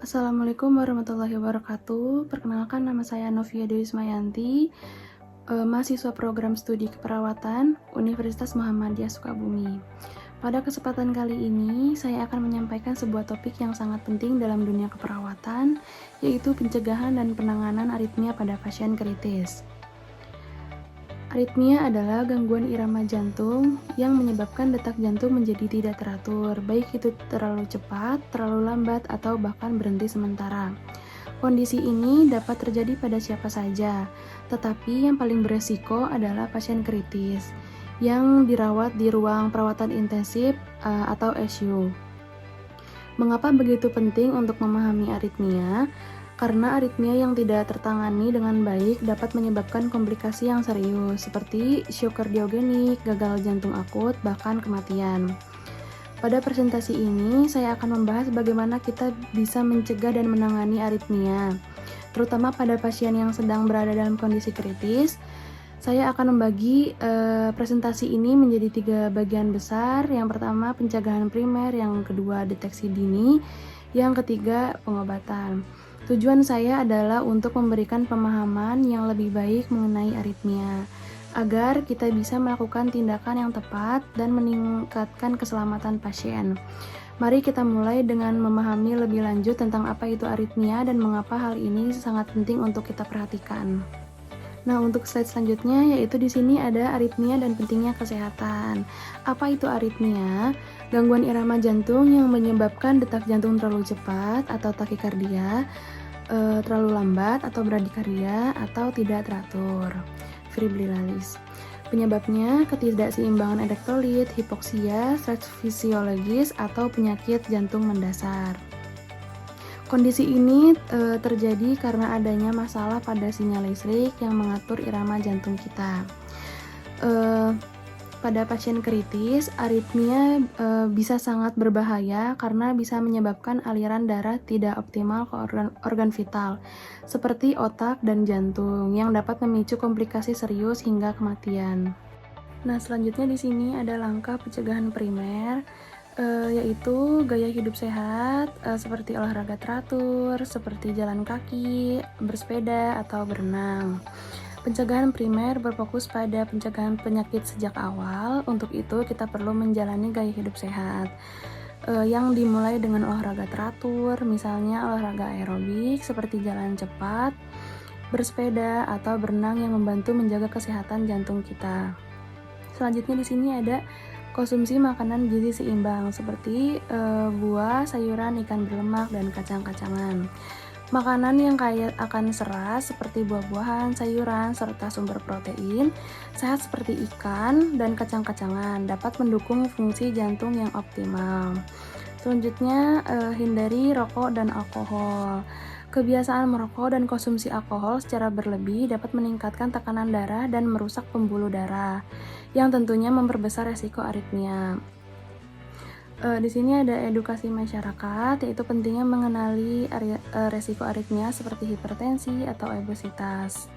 Assalamualaikum warahmatullahi wabarakatuh. Perkenalkan, nama saya Novia Dewi Ismayanti, mahasiswa program studi keperawatan Universitas Muhammadiyah Sukabumi. Pada kesempatan kali ini, saya akan menyampaikan sebuah topik yang sangat penting dalam dunia keperawatan, yaitu pencegahan dan penanganan aritmia pada pasien kritis. Aritmia adalah gangguan irama jantung yang menyebabkan detak jantung menjadi tidak teratur, baik itu terlalu cepat, terlalu lambat, atau bahkan berhenti sementara. Kondisi ini dapat terjadi pada siapa saja, tetapi yang paling beresiko adalah pasien kritis yang dirawat di ruang perawatan intensif atau ICU. Mengapa begitu penting untuk memahami aritmia? Karena aritmia yang tidak tertangani dengan baik dapat menyebabkan komplikasi yang serius, seperti syok kardiogenik, gagal jantung akut, bahkan kematian. Pada presentasi ini, saya akan membahas bagaimana kita bisa mencegah dan menangani aritmia, terutama pada pasien yang sedang berada dalam kondisi kritis. Saya akan membagi presentasi ini menjadi 3 bagian besar. Yang pertama, pencegahan primer, yang kedua, deteksi dini, yang ketiga, pengobatan. Tujuan saya adalah untuk memberikan pemahaman yang lebih baik mengenai aritmia, agar kita bisa melakukan tindakan yang tepat dan meningkatkan keselamatan pasien. Mari kita mulai dengan memahami lebih lanjut tentang apa itu aritmia dan mengapa hal ini sangat penting untuk kita perhatikan. Nah, untuk slide selanjutnya yaitu di sini ada aritmia dan pentingnya kesehatan. Apa itu aritmia? Gangguan irama jantung yang menyebabkan detak jantung terlalu cepat atau takikardia, terlalu lambat atau bradikardia, atau tidak teratur, fibrilaris. Penyebabnya ketidakseimbangan elektrolit, hipoksia, stres fisiologis, atau penyakit jantung mendasar. Kondisi ini terjadi karena adanya masalah pada sinyal listrik yang mengatur irama jantung kita. Pada pasien kritis, aritmia bisa sangat berbahaya karena bisa menyebabkan aliran darah tidak optimal ke organ vital, seperti otak dan jantung, yang dapat memicu komplikasi serius hingga kematian. Nah, selanjutnya di sini ada langkah pencegahan primer, yaitu gaya hidup sehat, seperti olahraga teratur, seperti jalan kaki, bersepeda, atau berenang. Pencegahan primer berfokus pada pencegahan penyakit sejak awal. Untuk itu, kita perlu menjalani gaya hidup sehat yang dimulai dengan olahraga teratur, misalnya olahraga aerobik seperti jalan cepat, bersepeda, atau berenang yang membantu menjaga kesehatan jantung kita. Selanjutnya di sini ada konsumsi makanan gizi seimbang seperti buah, sayuran, ikan berlemak, dan kacang-kacangan. Makanan yang kaya akan serat seperti buah-buahan, sayuran, serta sumber protein sehat seperti ikan dan kacang-kacangan dapat mendukung fungsi jantung yang optimal. Selanjutnya, hindari rokok dan alkohol. Kebiasaan merokok dan konsumsi alkohol secara berlebih dapat meningkatkan tekanan darah dan merusak pembuluh darah, yang tentunya memperbesar resiko aritmia. Di sini ada edukasi masyarakat, yaitu pentingnya mengenali resiko aritmia seperti hipertensi atau obesitas.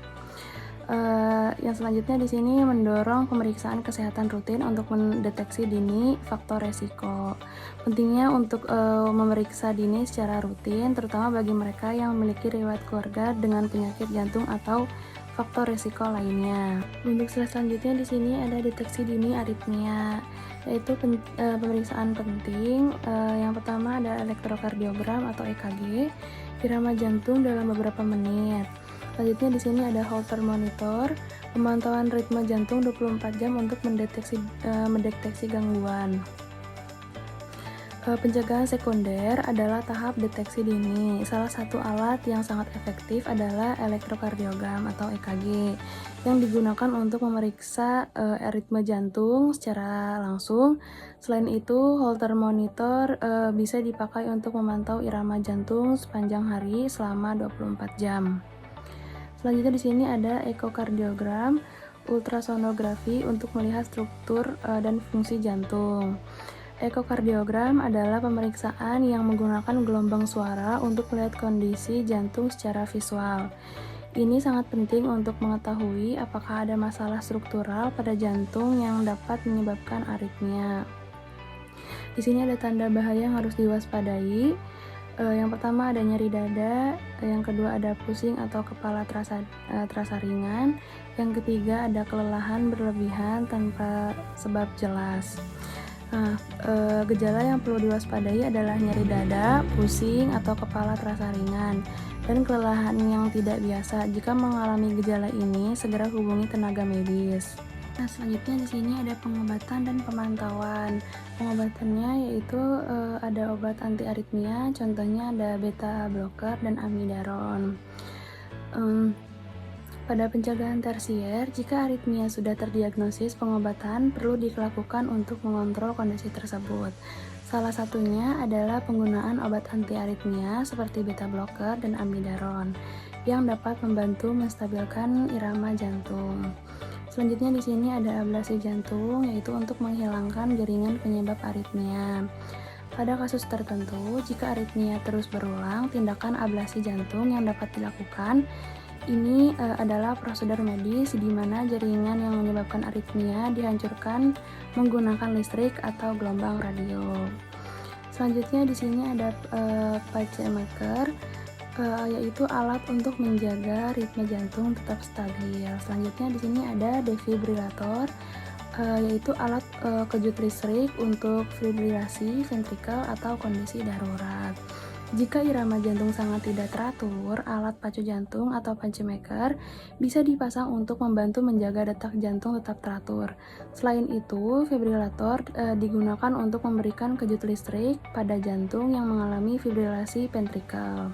Yang selanjutnya di sini mendorong pemeriksaan kesehatan rutin untuk mendeteksi dini faktor resiko. Pentingnya untuk memeriksa dini secara rutin, terutama bagi mereka yang memiliki riwayat keluarga dengan penyakit jantung atau faktor resiko lainnya. Untuk slide selanjutnya di sini ada deteksi dini aritmia, yaitu pemeriksaan penting. Yang pertama ada elektrokardiogram atau EKG, irama jantung dalam beberapa menit. Selanjutnya di sini ada Holter monitor, pemantauan ritme jantung 24 jam untuk mendeteksi gangguan. Pencegahan sekunder adalah tahap deteksi dini. Salah satu alat yang sangat efektif adalah elektrokardiogram atau EKG yang digunakan untuk memeriksa ritme jantung secara langsung. Selain itu, Holter monitor bisa dipakai untuk memantau irama jantung sepanjang hari selama 24 jam. Selanjutnya di sini ada ekokardiogram, ultrasonografi untuk melihat struktur dan fungsi jantung. Ekokardiogram adalah pemeriksaan yang menggunakan gelombang suara untuk melihat kondisi jantung secara visual. Ini sangat penting untuk mengetahui apakah ada masalah struktural pada jantung yang dapat menyebabkan aritmia. Di sini ada tanda bahaya yang harus diwaspadai. Yang pertama ada nyeri dada, yang kedua ada pusing atau kepala terasa ringan, yang ketiga ada kelelahan berlebihan tanpa sebab jelas. Nah, gejala yang perlu diwaspadai adalah nyeri dada, pusing atau kepala terasa ringan, dan kelelahan yang tidak biasa. Jika mengalami gejala ini, segera hubungi tenaga medis. Nah, selanjutnya di sini ada pengobatan dan pemantauan. Pengobatannya yaitu ada obat anti aritmia, contohnya ada beta blocker dan amiodaron. Pada pencegahan tersier, jika aritmia sudah terdiagnosis, pengobatan perlu dilakukan untuk mengontrol kondisi tersebut. Salah satunya adalah penggunaan obat anti aritmia seperti beta blocker dan amiodaron yang dapat membantu menstabilkan irama jantung. Selanjutnya di sini ada ablasi jantung, yaitu untuk menghilangkan jaringan penyebab aritmia. Pada kasus tertentu, jika aritmia terus berulang, tindakan ablasi jantung yang dapat dilakukan ini adalah prosedur medis di mana jaringan yang menyebabkan aritmia dihancurkan menggunakan listrik atau gelombang radio. Selanjutnya di sini ada pacemaker, yaitu alat untuk menjaga ritme jantung tetap stabil. Selanjutnya di sini ada defibrilator, yaitu alat kejut listrik untuk fibrilasi ventrikel atau kondisi darurat. Jika irama jantung sangat tidak teratur, alat pacu jantung atau pacemaker bisa dipasang untuk membantu menjaga detak jantung tetap teratur. Selain itu, fibrilator digunakan untuk memberikan kejut listrik pada jantung yang mengalami fibrilasi ventrikel.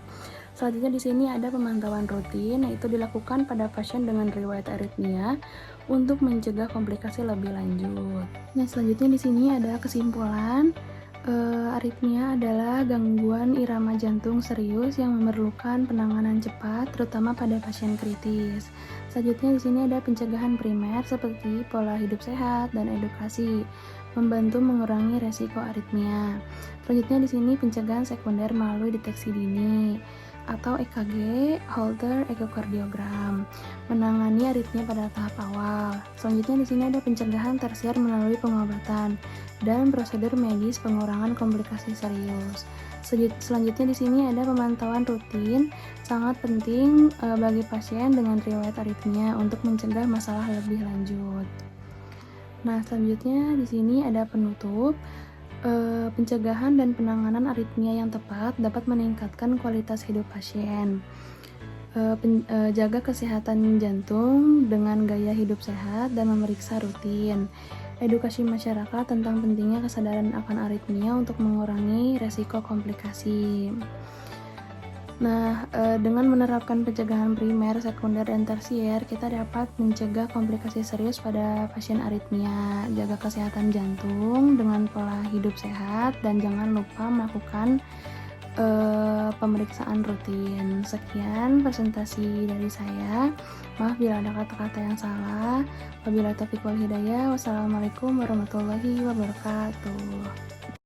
Selanjutnya di sini ada pemantauan rutin, yaitu dilakukan pada pasien dengan riwayat aritmia untuk mencegah komplikasi lebih lanjut. Nah, selanjutnya di sini ada kesimpulan. Aritmia adalah gangguan irama jantung serius yang memerlukan penanganan cepat, terutama pada pasien kritis. Selanjutnya di sini ada pencegahan primer seperti pola hidup sehat dan edukasi, membantu mengurangi resiko aritmia. Selanjutnya di sini pencegahan sekunder melalui deteksi dini atau EKG, Holter ekokardiogram, menangani aritmia pada tahap awal. Selanjutnya di sini ada pencegahan tersier melalui pengobatan dan prosedur medis pengurangan komplikasi serius. Selanjutnya di sini ada pemantauan rutin, sangat penting bagi pasien dengan riwayat aritmia untuk mencegah masalah lebih lanjut. Nah, selanjutnya di sini ada penutup. Pencegahan dan penanganan aritmia yang tepat dapat meningkatkan kualitas hidup pasien. Jaga kesehatan jantung dengan gaya hidup sehat dan memeriksa rutin. Edukasi masyarakat tentang pentingnya kesadaran akan aritmia untuk mengurangi resiko komplikasi. Nah, dengan menerapkan pencegahan primer, sekunder, dan tersier, kita dapat mencegah komplikasi serius pada pasien aritmia. Jaga kesehatan jantung dengan pola hidup sehat dan jangan lupa melakukan pemeriksaan rutin. Sekian presentasi dari saya. Maaf bila ada kata-kata yang salah. Wabillahi taufiq wal hidayah. Wassalamualaikum warahmatullahi wabarakatuh.